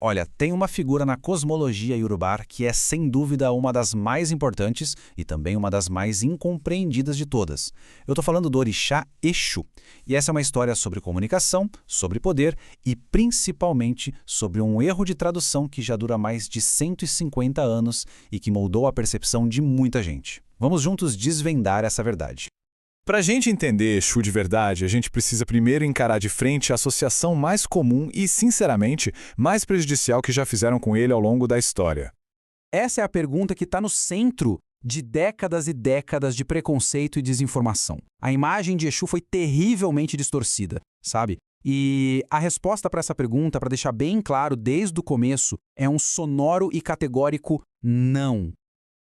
Olha, tem uma figura na cosmologia iorubá que é sem dúvida uma das mais importantes e também uma das mais incompreendidas de todas. Eu estou falando do orixá Exu. E essa é uma história sobre comunicação, sobre poder e principalmente sobre um erro de tradução que já dura mais de 150 anos e que moldou a percepção de muita gente. Vamos juntos desvendar essa verdade. Para a gente entender Exu de verdade, a gente precisa primeiro encarar de frente a associação mais comum e, sinceramente, mais prejudicial que já fizeram com ele ao longo da história. Essa é a pergunta que está no centro de décadas e décadas de preconceito e desinformação. A imagem de Exu foi terrivelmente distorcida, sabe? E a resposta para essa pergunta, para deixar bem claro desde o começo, é um sonoro e categórico não.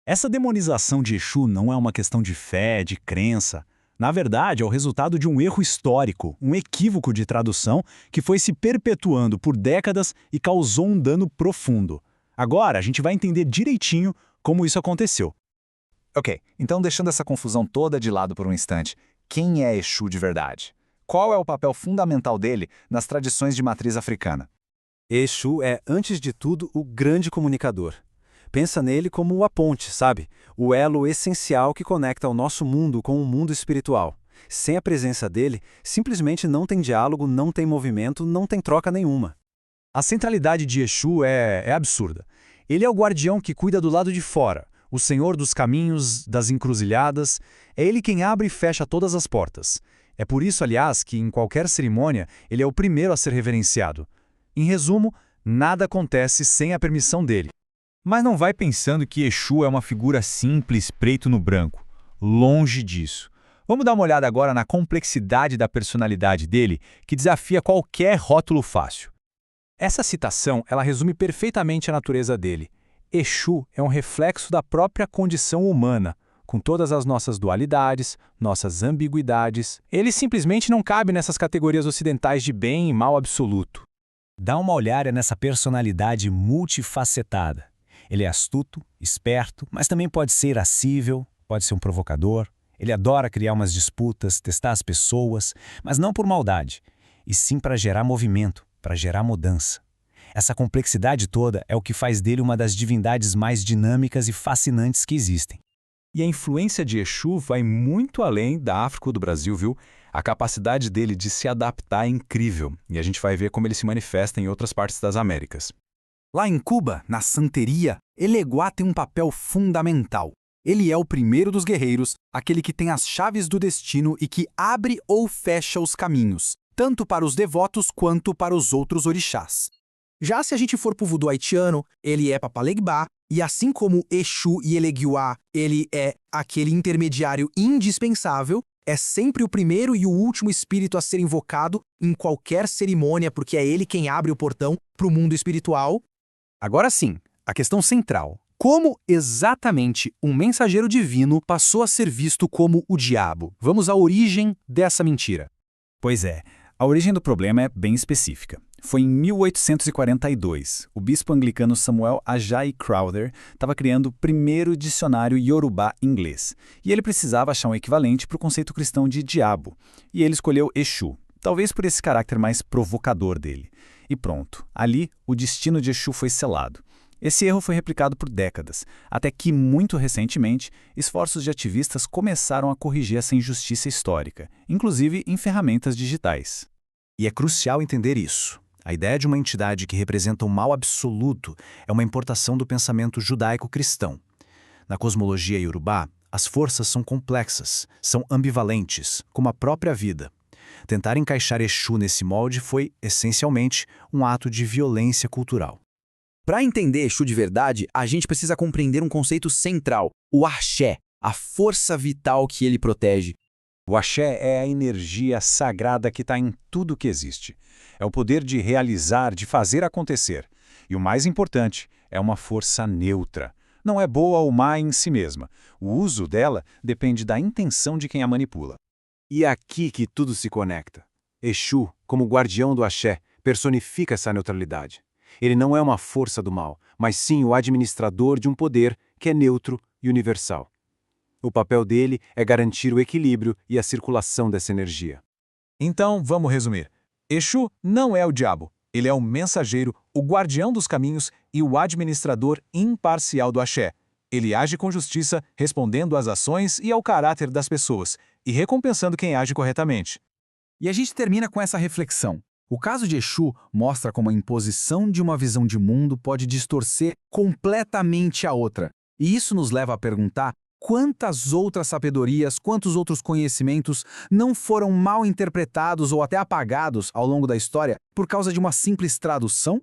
Essa demonização de Exu não é uma questão de fé, de crença. Na verdade, é o resultado de um erro histórico, um equívoco de tradução que foi se perpetuando por décadas e causou um dano profundo. Agora, a gente vai entender direitinho como isso aconteceu. Ok, então deixando essa confusão toda de lado por um instante, quem é Exu de verdade? Qual é o papel fundamental dele nas tradições de matriz africana? Exu é, antes de tudo, o grande comunicador. Pensa nele como a ponte, sabe? O elo essencial que conecta o nosso mundo com o mundo espiritual. Sem a presença dele, simplesmente não tem diálogo, não tem movimento, não tem troca nenhuma. A centralidade de Exu é absurda. Ele é o guardião que cuida do lado de fora, o senhor dos caminhos, das encruzilhadas. É ele quem abre e fecha todas as portas. É por isso, aliás, que em qualquer cerimônia ele é o primeiro a ser reverenciado. Em resumo, nada acontece sem a permissão dele. Mas não vai pensando que Exu é uma figura simples, preto no branco. Longe disso. Vamos dar uma olhada agora na complexidade da personalidade dele, que desafia qualquer rótulo fácil. Essa citação, ela resume perfeitamente a natureza dele. Exu é um reflexo da própria condição humana, com todas as nossas dualidades, nossas ambiguidades. Ele simplesmente não cabe nessas categorias ocidentais de bem e mal absoluto. Dá uma olhada nessa personalidade multifacetada. Ele é astuto, esperto, mas também pode ser irascível, pode ser um provocador. Ele adora criar umas disputas, testar as pessoas, mas não por maldade, e sim para gerar movimento, para gerar mudança. Essa complexidade toda é o que faz dele uma das divindades mais dinâmicas e fascinantes que existem. E a influência de Exu vai muito além da África ou do Brasil, viu? A capacidade dele de se adaptar é incrível, e a gente vai ver como ele se manifesta em outras partes das Américas. Lá em Cuba, na santeria, Eleguá tem um papel fundamental. Ele é o primeiro dos guerreiros, aquele que tem as chaves do destino e que abre ou fecha os caminhos, tanto para os devotos quanto para os outros orixás. Já se a gente for para o voodoo haitiano, ele é Papalegbá, e assim como Exu e Eleguá, ele é aquele intermediário indispensável, é sempre o primeiro e o último espírito a ser invocado em qualquer cerimônia, porque é ele quem abre o portão para o mundo espiritual. Agora sim, a questão central. Como exatamente um mensageiro divino passou a ser visto como o diabo? Vamos à origem dessa mentira. Pois é, a origem do problema é bem específica. Foi em 1842. O bispo anglicano Samuel Ajayi Crowther estava criando o primeiro dicionário Yorubá inglês. E ele precisava achar um equivalente para o conceito cristão de diabo. E ele escolheu Exu, talvez por esse caráter mais provocador dele. E pronto, ali o destino de Exu foi selado. Esse erro foi replicado por décadas, até que, muito recentemente, esforços de ativistas começaram a corrigir essa injustiça histórica, inclusive em ferramentas digitais. E é crucial entender isso. A ideia de uma entidade que representa o mal absoluto é uma importação do pensamento judaico-cristão. Na cosmologia iorubá, as forças são complexas, são ambivalentes, como a própria vida. Tentar encaixar Exu nesse molde foi, essencialmente, um ato de violência cultural. Para entender Exu de verdade, a gente precisa compreender um conceito central, o axé, a força vital que ele protege. O axé é a energia sagrada que está em tudo que existe. É o poder de realizar, de fazer acontecer. E o mais importante, é uma força neutra. Não é boa ou má em si mesma. O uso dela depende da intenção de quem a manipula. E é aqui que tudo se conecta. Exu, como guardião do axé, personifica essa neutralidade. Ele não é uma força do mal, mas sim o administrador de um poder que é neutro e universal. O papel dele é garantir o equilíbrio e a circulação dessa energia. Então, vamos resumir. Exu não é o diabo, ele é o mensageiro, o guardião dos caminhos e o administrador imparcial do axé. Ele age com justiça, respondendo às ações e ao caráter das pessoas, e recompensando quem age corretamente. E a gente termina com essa reflexão. O caso de Exu mostra como a imposição de uma visão de mundo pode distorcer completamente a outra. E isso nos leva a perguntar quantas outras sabedorias, quantos outros conhecimentos não foram mal interpretados ou até apagados ao longo da história por causa de uma simples tradução